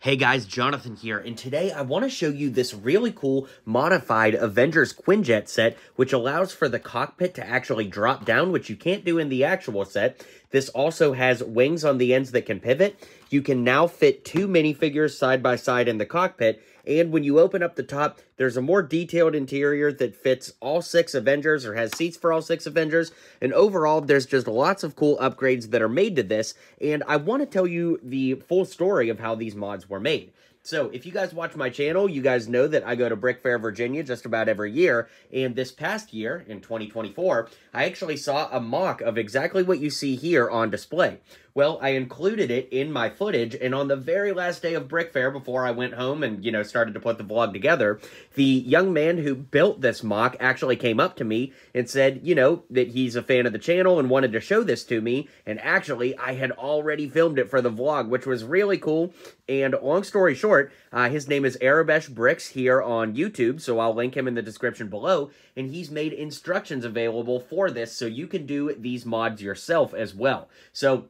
Hey guys, Jonathan here, and today I want to show you this really cool modified Avengers Quinjet set, which allows for the cockpit to actually drop down, which you can't do in the actual set. This also has wings on the ends that can pivot. You can now fit two minifigures side by side in the cockpit, and when you open up the top, there's a more detailed interior that fits all 6 Avengers, or has seats for all 6 Avengers, and overall, there's just lots of cool upgrades that are made to this, and I want to tell you the full story of how these mods were made. So, if you guys watch my channel, you guys know that I go to Brick Fair, Virginia just about every year, and this past year, in 2024, I actually saw a mock of exactly what you see here on display. Well, I included it in my footage, and on the very last day of Brick Fair, before I went home and, started to put the vlog together, the young man who built this mock actually came up to me and said, that he's a fan of the channel and wanted to show this to me, and actually, I had already filmed it for the vlog, which was really cool, and long story short, his name is Auerbesh Bricks here on YouTube, so I'll link him in the description below, and he's made instructions available for this, so you can do these mods yourself as well. So,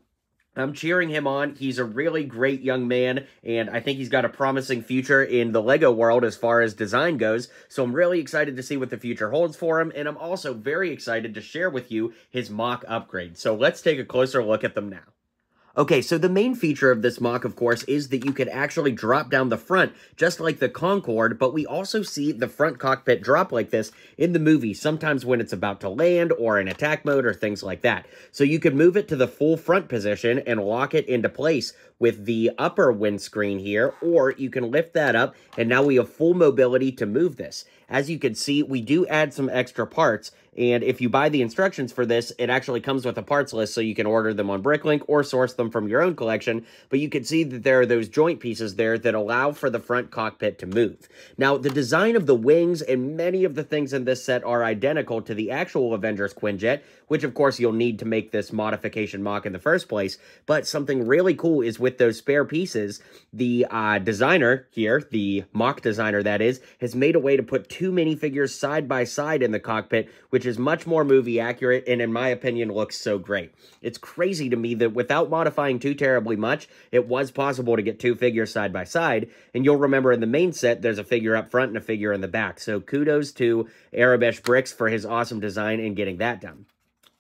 I'm cheering him on. He's a really great young man, and I think he's got a promising future in the LEGO world as far as design goes, so I'm really excited to see what the future holds for him, and I'm also very excited to share with you his mock upgrade. So let's take a closer look at them now. Okay, so the main feature of this mock, of course, is that you could actually drop down the front, just like the Concorde, but we also see the front cockpit drop like this in the movie, sometimes when it's about to land, or in attack mode, or things like that. So you could move it to the full front position and lock it into place with the upper windscreen here, or you can lift that up, and now we have full mobility to move this. As you can see, we do add some extra parts, and if you buy the instructions for this, it actually comes with a parts list, so you can order them on Bricklink or source them from your own collection, but you can see that there are those joint pieces there that allow for the front cockpit to move. Now, the design of the wings and many of the things in this set are identical to the actual Avengers Quinjet, which of course you'll need to make this modification mock in the first place, but something really cool is with those spare pieces, the designer here, the mock designer that is, has made a way to put two minifigures side by side in the cockpit, which is much more movie accurate and in my opinion looks so great. It's crazy to me that without modifying too terribly much, it was possible to get two figures side by side, and you'll remember in the main set there's a figure up front and a figure in the back, so kudos to Auerbesh Bricks for his awesome design and getting that done.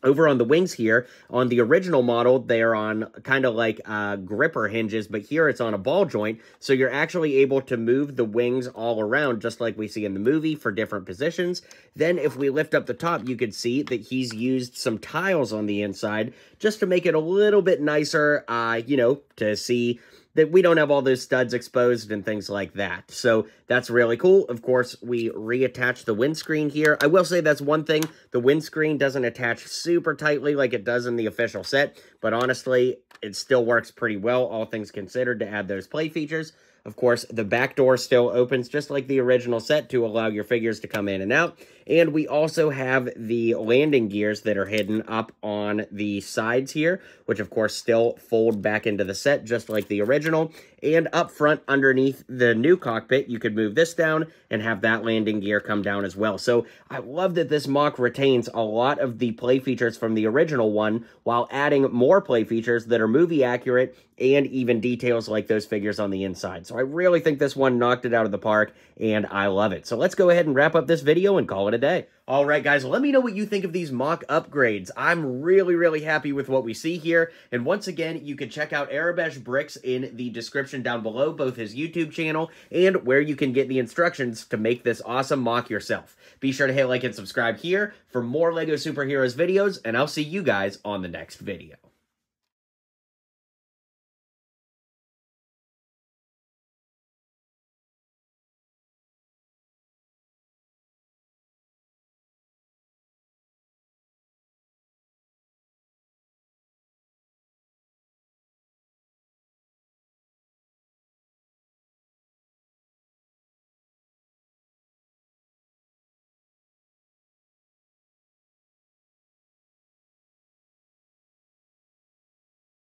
Over on the wings here, on the original model, they're on kind of like gripper hinges, but here it's on a ball joint, so you're actually able to move the wings all around, just like we see in the movie, for different positions. Then, if we lift up the top, you can see that he's used some tiles on the inside, just to make it a little bit nicer, to see that we don't have all those studs exposed and things like that. So that's really cool. Of course, we reattach the windscreen here. I will say that's one thing. The windscreen doesn't attach super tightly like it does in the official set, but honestly, it still works pretty well, all things considered, to add those play features. Of course, the back door still opens just like the original set to allow your figures to come in and out. And we also have the landing gears that are hidden up on the sides here, which of course still fold back into the set just like the original. And up front underneath the new cockpit, you could move this down and have that landing gear come down as well. So I love that this mock retains a lot of the play features from the original one while adding more play features that are movie accurate and even details like those figures on the inside. So I really think this one knocked it out of the park, and I love it. So let's go ahead and wrap up this video and call it a day. All right, guys, let me know what you think of these mock upgrades. I'm really, really happy with what we see here. And once again, you can check out Auerbesh Bricks in the description down below, both his YouTube channel and where you can get the instructions to make this awesome mock yourself. Be sure to hit like and subscribe here for more LEGO Superheroes videos, and I'll see you guys on the next video.